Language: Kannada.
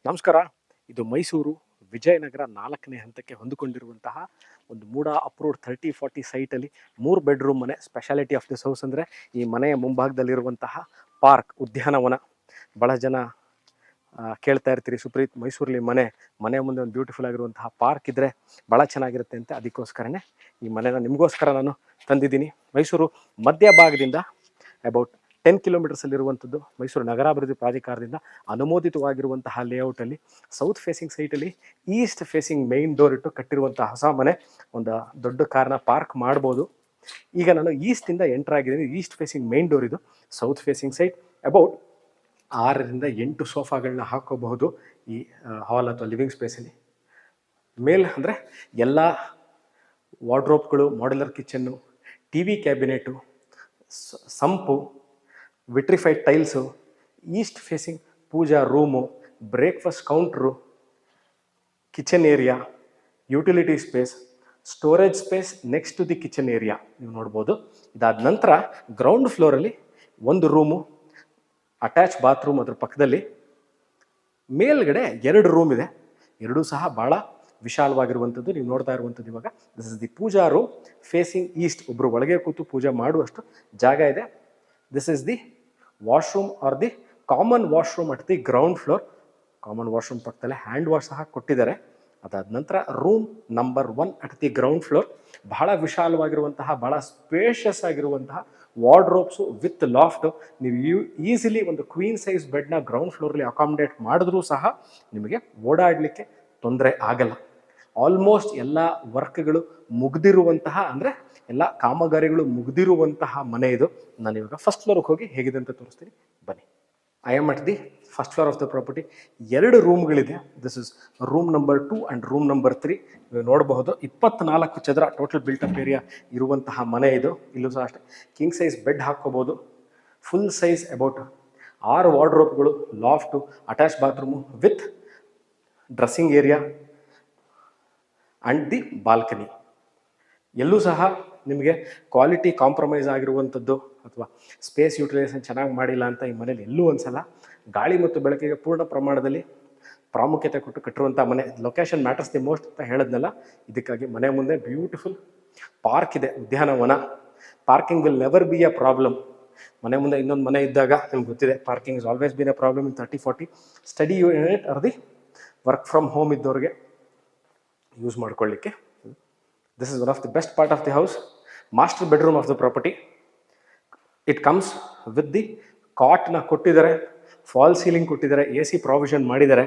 ನಮಸ್ಕಾರ. ಇದು ಮೈಸೂರು ವಿಜಯನಗರ 4ನೇ ಹಂತಕ್ಕೆ ಹೊಂದಿಕೊಂಡಿರುವಂತಹ ಒಂದು ಮೂಡ ಅಪ್ರೂವ್ಡ್ 30-40 ಸೈಟಲ್ಲಿ 3 ಬೆಡ್ರೂಮ್ ಮನೆ. ಸ್ಪೆಷಾಲಿಟಿ ಆಫ್ ದಿಸ್ ಹೌಸ್ ಅಂದರೆ ಈ ಮನೆಯ ಮುಂಭಾಗದಲ್ಲಿರುವಂತಹ ಪಾರ್ಕ್, ಉದ್ಯಾನವನ. ಭಾಳ ಜನ ಕೇಳ್ತಾ ಇರ್ತೀರಿ, ಸುಪ್ರೀತ್ ಮೈಸೂರಲ್ಲಿ ಮನೆ ಮುಂದೆ ಒಂದು ಬ್ಯೂಟಿಫುಲ್ ಆಗಿರುವಂತಹ ಪಾರ್ಕ್ ಇದ್ದರೆ ಭಾಳ ಚೆನ್ನಾಗಿರುತ್ತೆ ಅಂತ. ಅದಕ್ಕೋಸ್ಕರನೇ ಈ ಮನೆನ ನಿಮಗೋಸ್ಕರ ನಾನು ತಂದಿದ್ದೀನಿ. ಮೈಸೂರು ಮಧ್ಯಭಾಗದಿಂದ ಅಬೌಟ್ 10 ಕಿಲೋಮೀಟರ್ಸಲ್ಲಿರುವಂಥದ್ದು. ಮೈಸೂರು ನಗರಾಭಿವೃದ್ಧಿ ಪ್ರಾಧಿಕಾರದಿಂದ ಅನುಮೋದಿತವಾಗಿರುವಂತಹ ಲೇಔಟಲ್ಲಿ ಸೌತ್ ಫೇಸಿಂಗ್ ಸೈಟಲ್ಲಿ ಈಸ್ಟ್ ಫೇಸಿಂಗ್ ಮೈನ್ ಡೋರ್ ಇಟ್ಟು ಕಟ್ಟಿರುವಂತಹ ಹೊಸ ಮನೆ. ಒಂದು ದೊಡ್ಡ ಕಾರ್ನ ಪಾರ್ಕ್ ಮಾಡ್ಬೋದು. ಈಗ ನಾನು ಈಸ್ಟಿಂದ ಎಂಟರ್ ಆಗಿದ್ದೀನಿ. ಈಸ್ಟ್ ಫೇಸಿಂಗ್ ಮೈನ್ ಡೋರ್ ಇದು. South facing site. ಅಬೌಟ್ 6ರಿಂದ 8 ಸೋಫಾಗಳನ್ನ ಹಾಕೋಬಹುದು ಈ ಹಾಲ್ ಅಥವಾ ಲಿವಿಂಗ್ ಸ್ಪೇಸಲ್ಲಿ. ಅಂದರೆ ಎಲ್ಲ ವಾರ್ಡ್ರೋಬ್ಗಳು, modular kitchen, T V cabinet, sump, vitrified tiles, east facing pooja room, breakfast counter, kitchen area, utility space, storage space next to the kitchen area ನೀವು ನೋಡ್ಬೋದು. ಇದಾದ ನಂತರ ಗ್ರೌಂಡ್ ಫ್ಲೋರಲ್ಲಿ ಒಂದು ರೂಮು, ಅಟ್ಯಾಚ್ ಬಾತ್ರೂಮ್, ಅದ್ರ ಪಕ್ಕದಲ್ಲಿ ಮೇಲ್ಗಡೆ 2 ರೂಮ್ ಇದೆ. ಎರಡೂ ಸಹ ಭಾಳ ವಿಶಾಲವಾಗಿರುವಂಥದ್ದು. ನೀವು ನೋಡ್ತಾ ಇರುವಂಥದ್ದು ಇವಾಗ this is the puja room facing east. ಒಬ್ಬರು ಒಳಗೆ ಕೂತು ಪೂಜೆ ಮಾಡುವಷ್ಟು ಜಾಗ ಇದೆ. This is the washroom are the common washroom at the ground floor. Common washroom ಪಕ್ಕದಲ್ಲೇ ಹ್ಯಾಂಡ್ ವಾಶ್ ಸಹ ಕೊಟ್ಟಿದ್ದಾರೆ. ಅದಾದ ನಂತರ room number 1 at the ground floor. ಬಹಳ ವಿಶಾಲವಾಗಿರುವಂತಹ, ಬಹಳ ಸ್ಪೇಷಿಯಸ್ ಆಗಿರುವಂತಹ ವಾರ್ಡ್ರೋಬ್ಸು ವಿತ್ ಲಾಫ್ಟ್. ನೀವು ಈಸಿಲಿ ಒಂದು ಕ್ವೀನ್ ಸೈಜ್ ಬೆಡ್ನ ಗ್ರೌಂಡ್ ಫ್ಲೋರಲ್ಲಿ ಅಕಾಮಿಡೇಟ್ ಮಾಡಿದ್ರೂ ಸಹ ನಿಮಗೆ ಓಡಾಡಲಿಕ್ಕೆ ತೊಂದರೆ ಆಗಲ್ಲ. ಆಲ್ಮೋಸ್ಟ್ ಎಲ್ಲ ವರ್ಕ್ಗಳು ಮುಗ್ದಿರುವಂತಹ, ಅಂದರೆ ಎಲ್ಲ ಕಾಮಗಾರಿಗಳು ಮುಗ್ದಿರುವಂತಹ ಮನೆ ಇದು. ನಾನು ಇವಾಗ ಫಸ್ಟ್ ಫ್ಲೋರ್ಗೆ ಹೋಗಿ ಹೇಗಿದೆ ಅಂತ ತೋರಿಸ್ತೀನಿ, ಬನ್ನಿ. I am at the first floor of the property. 2 ರೂಮ್ಗಳಿದೆ. This is room number 2 and room number 3. ನೀವು ನೋಡಬಹುದು 24 ಚದರ ಟೋಟಲ್ ಬಿಲ್ಟಪ್ ಏರಿಯಾ ಇರುವಂತಹ ಮನೆ ಇದು. ಇಲ್ಲೂ ಸಹ ಅಷ್ಟೇ ಕಿಂಗ್ ಸೈಜ್ ಬೆಡ್ ಹಾಕ್ಕೋಬೋದು. ಫುಲ್ ಸೈಜ್ ಅಬೌಟ್ 6 ವಾರ್ಡ್ರೋಬ್ಗಳು, loft, attach bathroom with dressing area and the balcony. ಎಲ್ಲೂ ಸಹ ನಿಮಗೆ ಕ್ವಾಲಿಟಿ ಕಾಂಪ್ರಮೈಸ್ ಆಗಿರುವಂಥದ್ದು ಅಥವಾ ಸ್ಪೇಸ್ ಯೂಟಿಲೈಸೇಷನ್ ಚೆನ್ನಾಗಿ ಮಾಡಿಲ್ಲ ಅಂತ ಈ ಮನೇಲಿ ಎಲ್ಲೂ ಅನಿಸಲ್ಲ. ಗಾಳಿ ಮತ್ತು ಬೆಳಕಿಗೆ ಪೂರ್ಣ ಪ್ರಮಾಣದಲ್ಲಿ ಪ್ರಾಮುಖ್ಯತೆ ಕೊಟ್ಟು ಕಟ್ಟಿರುವಂಥ ಮನೆ. ಲೊಕೇಶನ್ ಮ್ಯಾಟರ್ಸ್ ದಿ ಮೋಸ್ಟ್ ಅಂತ ಹೇಳಿದ್ನಲ್ಲ, ಇದಕ್ಕಾಗಿ ಮನೆ ಮುಂದೆ ಬ್ಯೂಟಿಫುಲ್ ಪಾರ್ಕ್ ಇದೆ, ಉದ್ಯಾನವನ. Parking will never be A problem. ಮನೆ ಮುಂದೆ ಇನ್ನೊಂದು ಮನೆ ಇದ್ದಾಗ ನಿಮ್ಗೆ ಗೊತ್ತಿದೆ, parking is always been a problem in 30-40 study unit or the work from home ಇದ್ದವ್ರಿಗೆ ಯೂಸ್ ಮಾಡ್ಕೊಳ್ಳಿಕ್ಕೆ. This is one of the best part of the house. Master bedroom of the property. It comes with the cot ನ ಕೊಟ್ಟಿದ್ದಾರೆ, ಫಾಲ್ ಸೀಲಿಂಗ್ ಕೊಟ್ಟಿದ್ದಾರೆ, AC ಪ್ರಾವಿಷನ್ ಮಾಡಿದ್ದಾರೆ.